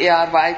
ARY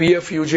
PFUJ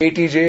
ATJ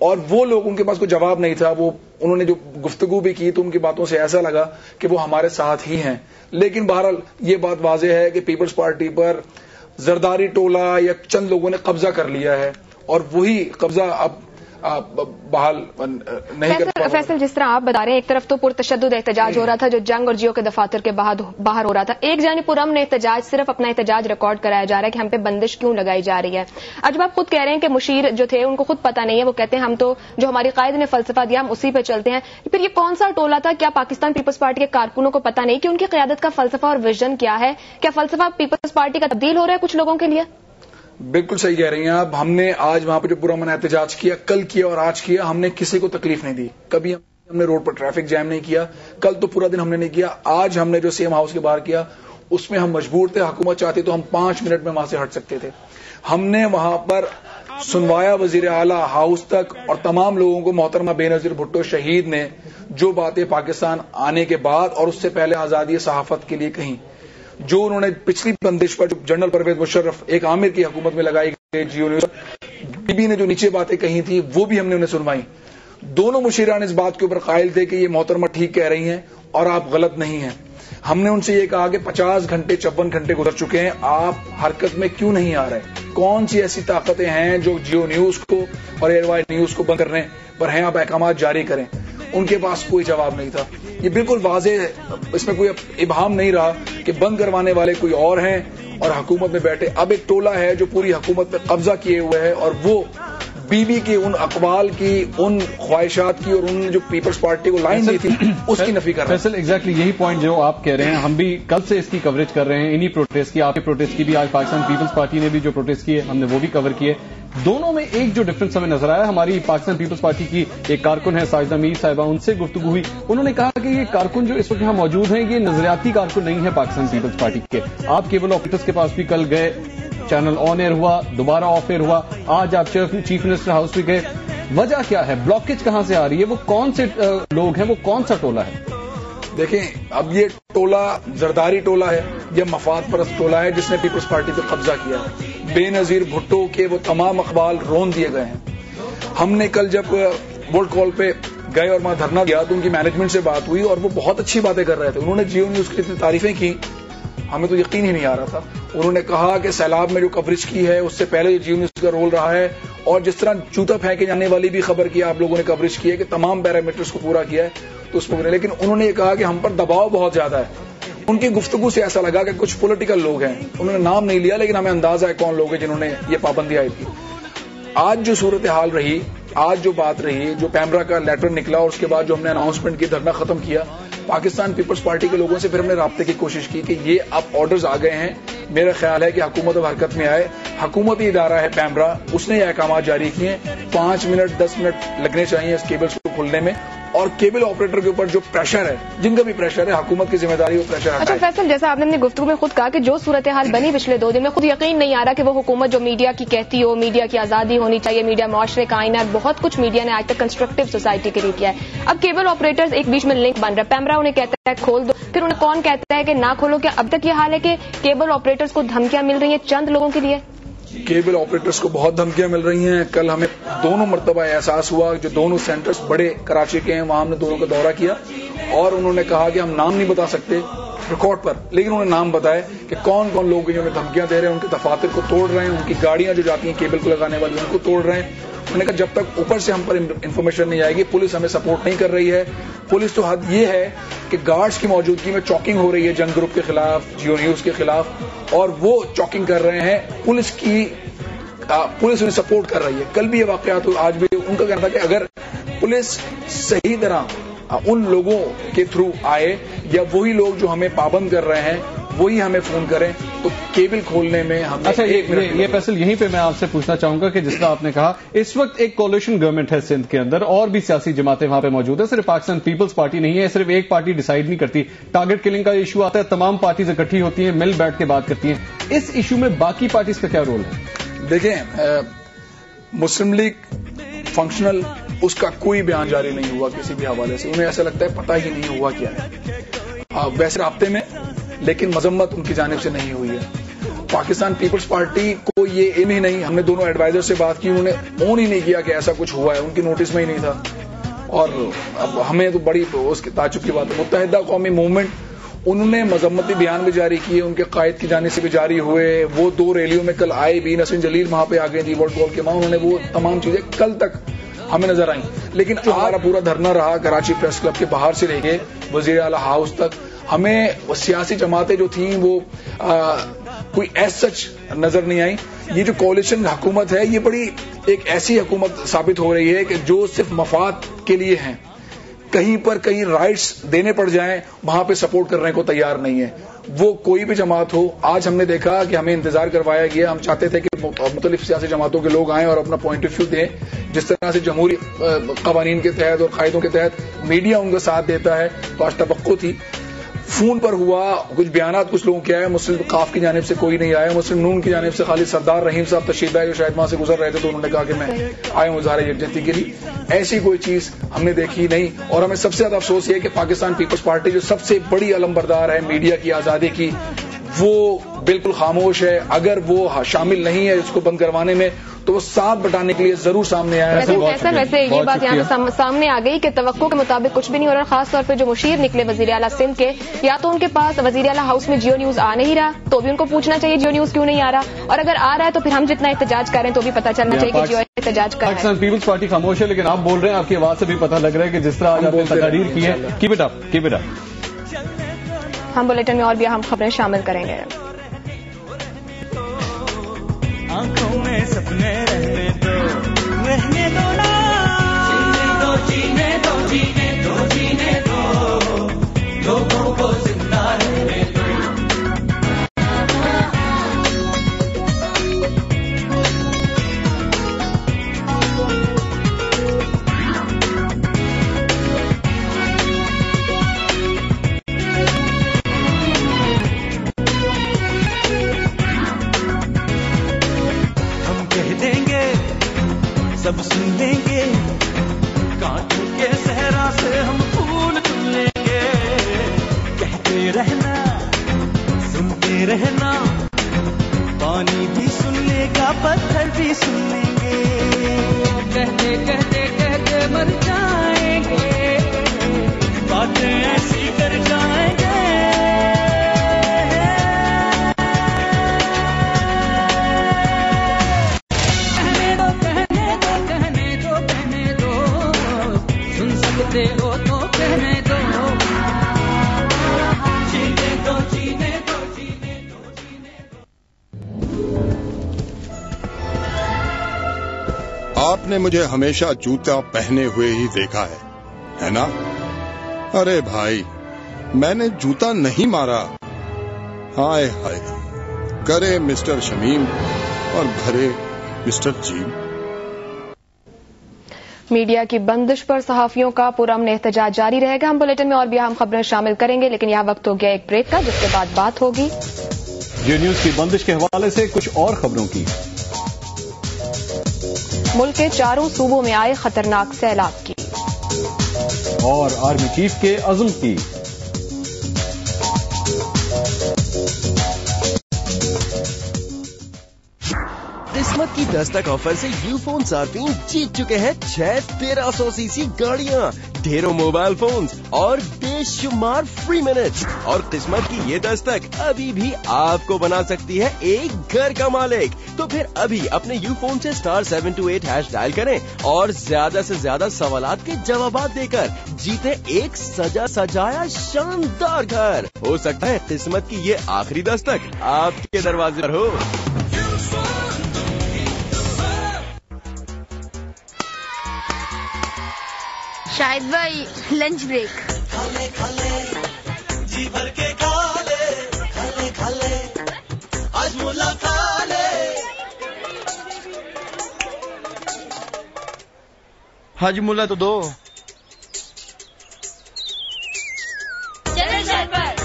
اور وہ لوگ, ان کے پاس کوئی جواب نہیں تھا. وہ انہوں نے جو گفتگو بھی کی تو ان کی باتوں سے ایسا لگا کہ وہ ہمارے ساتھ ہی ہیں. لیکن بہرحال یہ بات واضح ہے کہ پیپلز پارٹی پر زرداری ٹولہ یا چند لوگوں نے قبضہ کر لیا ہے, اور وہی قبضہ اب بحال نہیں کر پا. فیصل, جس طرح آپ بتا رہے ہیں, ایک طرف تو پرتشدد احتجاج ہو رہا تھا جو جنگ اور جیو کے دفاتر کے باہر ہو رہا تھا, ایک جانب پرامن احتجاج, صرف اپنا احتجاج ریکارڈ کرایا جا رہا ہے کہ ہم پہ بندش کیوں لگائی جا رہی ہے. آج آپ خود کہہ رہے ہیں کہ مشیر جو تھے ان کو خود پتہ نہیں ہے, وہ کہتے ہیں ہم تو جو ہماری قائد نے فلسفہ دیا ہم اسی پہ چلتے ہیں. پھر یہ کون سا ٹولہ تھا؟ کیا پاکستان پیپلز پارٹی کے کارکنوں کو پتہ نہیں کہ ان کی قیادت کا فلسفہ اور ویژن کیا ہے؟ کیا فلسفہ پیپلز پارٹی کا تبدیل ہو رہا ہے کچھ لوگوں کے لیے؟ بالکل صحیح کہہ رہی ہیں آپ. ہم نے آج وہاں پہ جو پرامن احتجاج کیا, کل کیا اور آج کیا, ہم نے کسی کو تکلیف نہیں دی. کبھی ہم نے روڈ پر ٹریفک جیم نہیں کیا, کل تو پورا دن ہم نے نہیں کیا. آج ہم نے جو سیم ہاؤس کے باہر کیا اس میں ہم مجبور تھے, حکومت چاہتی تو ہم 5 منٹ میں وہاں سے ہٹ سکتے تھے. ہم نے وہاں پر سنوایا وزیر اعلیٰ ہاؤس تک, اور تمام لوگوں کو محترمہ بے نظیر بھٹو شہید نے جو باتیں پاکستان آنے کے بعد اور اس سے پہلے آزادی صحافت کے لیے کہیں, جو انہوں نے پچھلی بندش پر جو جنرل پرویز مشرف ایک عامر کی حکومت میں لگائی گئی جیو نیوز, بی بی نے جو نیچے باتیں کہی تھی وہ بھی ہم نے انہیں سنوائی. دونوں مشیران اس بات کے اوپر قائل تھے کہ یہ محترمہ ٹھیک کہہ رہی ہیں اور آپ غلط نہیں ہیں. ہم نے ان سے یہ کہا کہ 50 گھنٹے 56 گھنٹے گزر چکے ہیں, آپ حرکت میں کیوں نہیں آ رہے؟ کون سی ایسی طاقتیں ہیں جو جیو نیوز کو اور ایئر وائی نیوز کو بند کرنے پر ہیں, آپ احکامات جاری کریں. ان کے پاس کوئی جواب نہیں تھا. یہ بالکل واضح ہے, اس میں کوئی ابہام نہیں رہا کہ بند کروانے والے کوئی اور ہیں اور حکومت میں بیٹھے. اب ایک ٹولہ ہے جو پوری حکومت پہ قبضہ کیے ہوئے ہے, اور وہ بی بی کی ان اقوال کی, ان خواہشات کی, اور انہوں نے جو پیپلز پارٹی کو لائن دی تھی اس کی نفی کر رہے ہیں. فیصل, ایگزیکٹلی یہی پوائنٹ جو آپ کہہ رہے ہیں, ہم بھی کل سے اس کی کوریج کر رہے ہیں, انہی پروٹیسٹ کی, آپ کے پروٹیسٹ کی بھی, آج پاکستان پیپلز پارٹی نے بھی جو پروٹیسٹ کیے ہم نے وہ بھی کور کیے. دونوں میں ایک جو ڈفرنس ہمیں نظر آیا, ہماری پاکستان پیپلز پارٹی کی ایک کارکن ہے ساجدہ میر صاحبہ, ان سے گفتگو ہوئی, انہوں نے کہا کہ یہ کارکن جو اس وقت یہاں موجود ہیں یہ نظریاتی کارکن نہیں ہے پاکستان پیپلز پارٹی کے. آپ کیبل آپریٹرز کے پاس بھی کل گئے, چینل آن ایئر ہوا, دوبارہ آف ایئر ہوا, آج آپ چیف منسٹر ہاؤس بھی گئے. وجہ کیا ہے؟ بلاکیج کہاں سے آ رہی ہے؟ وہ کون سے لوگ ہیں؟ وہ کون سا ٹولہ ہے؟ دیکھیں, اب یہ ٹولہ زرداری ٹولہ ہے یا مفاد پرست ٹولہ ہے جس نے پیپلز پارٹی پہ قبضہ کیا ہے. بے نظیر بھٹو کے وہ تمام اقوال رون دیے گئے ہیں. ہم نے کل جب ووٹ کال پہ گئے اور وہاں دھرنا دیا تو ان کی مینجمنٹ سے بات ہوئی اور وہ بہت اچھی باتیں کر رہے تھے. انہوں نے جیو نیوز کی اتنی تعریفیں کی, ہمیں تو یقین ہی نہیں آ رہا تھا. انہوں نے کہا کہ سیلاب میں جو کوریج کی ہے اس سے پہلے جو جیو نیوز کا رول رہا ہے, اور جس طرح جوتا پھینکے جانے والی بھی خبر کی آپ لوگوں نے کوریج کی ہے کہ تمام پیرامیٹرز کو پورا کیا ہے تو اس میں. لیکن انہوں نے یہ کہا کہ ہم پر دباؤ بہت زیادہ ہے. ان کی گفتگو سے ایسا لگا کہ کچھ پولیٹیکل لوگ ہیں, انہوں نے نام نہیں لیا لیکن ہمیں اندازہ ہے کون لوگ ہیں جنہوں نے یہ پابندی عائد کی. آج جو صورتحال رہی, آج جو بات رہی, جو پیمرا کا لیٹر نکلا اور اس کے بعد جو ہم نے اناؤنسمنٹ کی, دھرنا ختم کیا, پاکستان پیپلز پارٹی کے لوگوں سے پھر ہم نے رابطے کی کوشش کی کہ یہ اب آرڈرز آ گئے ہیں, میرا خیال ہے کہ حکومت اب حرکت میں آئے. حکومتی ادارہ ہے پیمرا, اس نے یہ احکامات جاری کیے, 5 منٹ 10 منٹ لگنے چاہیے اس کیبلز کو کھولنے میں, اور کیبل آپریٹر کے اوپر جو پریشر ہے, جن کا بھی پریشر ہے, حکومت کی ذمہ داری وہ پریشر ہٹائے. اچھا فیصل, جیسا آپ نے اپنی گفتگو میں خود کہا کہ جو صورتحال بنی پچھلے 2 دن میں, خود یقین نہیں آ رہا کہ وہ حکومت جو میڈیا کی کہتی ہو, میڈیا کی آزادی ہونی چاہیے, میڈیا معاشرے کا آئینہ, بہت کچھ میڈیا نے آج تک کنسٹرکٹیو سوسائٹی کے لیے کیا ہے. اب کیبل آپریٹرز ایک بیچ میں لنک بن رہا ہے, پیمرا انہیں کہتا ہے کھول دو, پھر انہیں کون کہتا ہے کہ نہ کھولو. کیا اب تک یہ حال ہے کہ کیبل آپریٹرز کو دھمکیاں مل رہی ہیں چند لوگوں کے لیے؟ کیبل آپریٹرز کو بہت دھمکیاں مل رہی ہیں. کل ہمیں 2 مرتبہ احساس ہوا جو دونوں سینٹرز بڑے کراچی کے ہیں, وہاں ہم نے دونوں کا دورہ کیا اور انہوں نے کہا کہ ہم نام نہیں بتا سکتے ریکارڈ پر, لیکن انہوں نے نام بتایا کہ کون کون لوگ ہیں جو ہمیں دھمکیاں دے رہے ہیں, ان کے دفاتر کو توڑ رہے ہیں, ان کی گاڑیاں جو جاتی ہیں کیبل کو لگانے والی ان کو توڑ رہے ہیں. انہوں نے کہا جب تک اوپر سے ہم پر انفارمیشن نہیں آئے گی, پولیس ہمیں سپورٹ نہیں کر رہی ہے. پولیس تو حد یہ ہے کہ گارڈز کی موجودگی میں چاکنگ ہو رہی ہے جنگ گروپ کے خلاف, جیو نیوز کے خلاف, اور وہ چاکنگ کر رہے ہیں. پولیس انہیں سپورٹ کر رہی ہے. کل بھی یہ واقعات ہوئے, آج بھی. ان کا کہنا تھا کہ اگر پولیس صحیح طرح ان لوگوں کے تھرو آئے یا وہی لوگ جو ہمیں پابند کر رہے ہیں وہی ہمیں فون کریں تو کیبل کھولنے میں ہمیں. اچھا, یہ فیصل یہیں پہ میں آپ سے پوچھنا چاہوں گا کہ جس طرح آپ نے کہا اس وقت ایک کولیشن گورنمنٹ ہے سندھ کے اندر, اور بھی سیاسی جماعتیں وہاں پہ موجود ہیں, صرف پاکستان پیپلز پارٹی نہیں ہے, صرف ایک پارٹی ڈیسائیڈ نہیں کرتی. ٹارگٹ کلنگ کا ایشو آتا ہے, تمام پارٹیز اکٹھی ہوتی ہیں, مل بیٹھ کے بات کرتی ہیں. اس ایشو میں باقی پارٹیز کا کیا رول ہے؟ دیکھیں, مسلم لیگ فنکشنل, اس کا کوئی بیان جاری نہیں ہوا کسی بھی حوالے سے. انہیں ایسا لگتا ہے پتہ ہی نہیں ہوا کیا ہے. ویسے رابطے میں, لیکن مذمت ان کی جانب سے نہیں ہوئی ہے. پاکستان پیپلز پارٹی کو یہ ایم ہی نہیں, ہم نے دونوں ایڈوائزر سے بات کی, انہوں نے اون ہی نہیں کیا کہ ایسا کچھ ہوا ہے, ان کی نوٹس میں ہی نہیں تھا. اور اب ہمیں تو بڑی اس کی تعجب کی بات ہے. متحدہ قومی موومنٹ انہوں نے مذمتی بیان بھی جاری کیے, ان کے قائد کی جانب سے بھی جاری ہوئے, وہ 2 ریلیوں میں کل آئے بھی, نسرین جلیل وہاں پہ آ گئی تھی ورلڈ گول کے ماں, انہوں نے وہ تمام چیزیں کل تک ہمیں نظر آئیں. لیکن ہمارا پورا دھرنا رہا کراچی پریس کلب کے باہر سے لے کے وزیر اعلیٰ ہاؤس تک, ہمیں سیاسی جماعتیں جو تھیں وہ کوئی ایز سچ نظر نہیں آئی. یہ جو کولیشن حکومت ہے یہ بڑی ایک ایسی حکومت ثابت ہو رہی ہے کہ جو صرف مفاد کے لیے ہیں, کہیں پر کہیں رائٹس دینے پڑ جائیں وہاں پہ سپورٹ کرنے کو تیار نہیں ہے. وہ کوئی بھی جماعت ہو, آج ہم نے دیکھا کہ ہمیں انتظار کروایا گیا, ہم چاہتے تھے کہ مختلف سیاسی جماعتوں کے لوگ آئیں اور اپنا پوائنٹ آف ویو دیں. جس طرح سے جمہوری قوانین کے تحت اور قاعدوں کے تحت میڈیا ان کا ساتھ دیتا ہے, تو آج توقع تھی. فون پر ہوا, کچھ بیانات کچھ لوگوں کے آئے, مسلم قاف کی جانب سے کوئی نہیں آیا, مسلم نون کی جانب سے خالد سردار رحیم صاحب تشریف لائے جو شاید وہاں سے گزر رہے تھے, تو انہوں نے کہا کہ میں آیا ہوں اظہار یکجہتی کے لیے. ایسی کوئی چیز ہم نے دیکھی نہیں. اور ہمیں سب سے زیادہ افسوس یہ ہے کہ پاکستان پیپلز پارٹی جو سب سے بڑی علمبردار ہے میڈیا کی آزادی کی, وہ بالکل خاموش ہے. اگر وہ شامل نہیں ہے اس کو بند کروانے میں تو وہ ساتھ بٹانے کے لیے ضرور سامنے آیا ہے. ویسے یہ بات یہاں پہ سامنے آ گئی کہ توقع کے مطابق کچھ بھی نہیں ہو رہا, خاص طور پہ جو مشیر نکلے وزیر اعلیٰ سندھ کے, یا تو ان کے پاس وزیر اعلیٰ ہاؤس میں جیو نیوز آ نہیں رہا, تو بھی ان کو پوچھنا چاہیے جیو نیوز کیوں نہیں آ رہا, اور اگر آ رہا ہے تو پھر ہم جتنا احتجاج کر رہے ہیں تو بھی پتہ چلنا چاہیے کہ جیو احتجاج کر رہا ہے. پاکستان پیپلز پارٹی خاموش ہے, لیکن آپ بول رہے ہیں, آپ کی آواز سے بھی پتہ لگ رہا ہے کہ جس طرح آج آپ نے تقاریر کی ہے, کیپ اٹ اپ. ہم بلیٹن میں اور بھی اہم خبریں شامل کریں گے. آنکھوں میں سپنے رہنے دو, رہنے دو نا, جینے دو, جینے دو, جینے دو, لوگوں کو زندہ رہنے دو. سب سن لیں گے, کانٹوں کے صحرا سے ہم پھول چن لیں گے. کہتے رہنا, سنتے رہنا, پانی بھی سن لے گا, پتھر بھی سن لیں گے. کہتے کہتے کہتے مر جائیں گے, باتیں ایسی کر جائیں گے. آپ نے مجھے ہمیشہ جوتا پہنے ہوئے ہی دیکھا ہے نا؟ ارے بھائی, میں نے جوتا نہیں مارا. ہائے ہائے, کرے مسٹر شمیم اور بھرے مسٹر جیم. میڈیا کی بندش پر صحافیوں کا پرامن احتجاج جاری رہے گا. ہم بلیٹن میں اور بھی اہم خبریں شامل کریں گے, لیکن یہاں وقت ہو گیا ایک بریک کا, جس کے بعد بات ہوگی جیو نیوز کی بندش کے حوالے سے کچھ اور خبروں کی. ملک کے 4 صوبوں میں آئے خطرناک سیلاب کی, اور آرمی چیف کے عزم کی. قسمت کی دستک آفر سے یو فون صارفین جیت چکے ہیں 6 1300 سی سی گاڑیاں, ڈھیروں موبائل فونز اور بے شمار فری منٹس. اور قسمت کی یہ دستک ابھی بھی آپ کو بنا سکتی ہے ایک گھر کا مالک. تو پھر ابھی اپنے یو فون سے *728# ڈائل کریں اور زیادہ سے زیادہ سوالات کے جوابات دے کر جیتے ایک سجایا شاندار گھر. ہو سکتا ہے قسمت کی یہ آخری دستک آپ کے دروازے پر ہو. شاہد بھائی, لنچ بریک. کھالے کھالے جی بھر کے کھالے, کھالے کھالے آج مولا کھالے. حاجی مولا تو دو. چلے شاہد بھائی.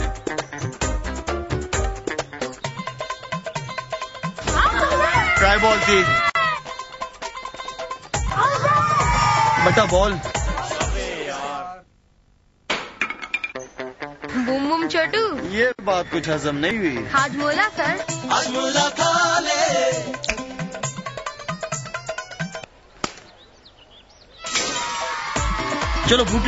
ٹرائی بال تھی بیٹا, بال. بوم بوم چھوٹو. یہ بات کچھ ہضم نہیں ہوئی. ہاجمولا سر. ہاجمولا کھا لے. چلو بھوٹ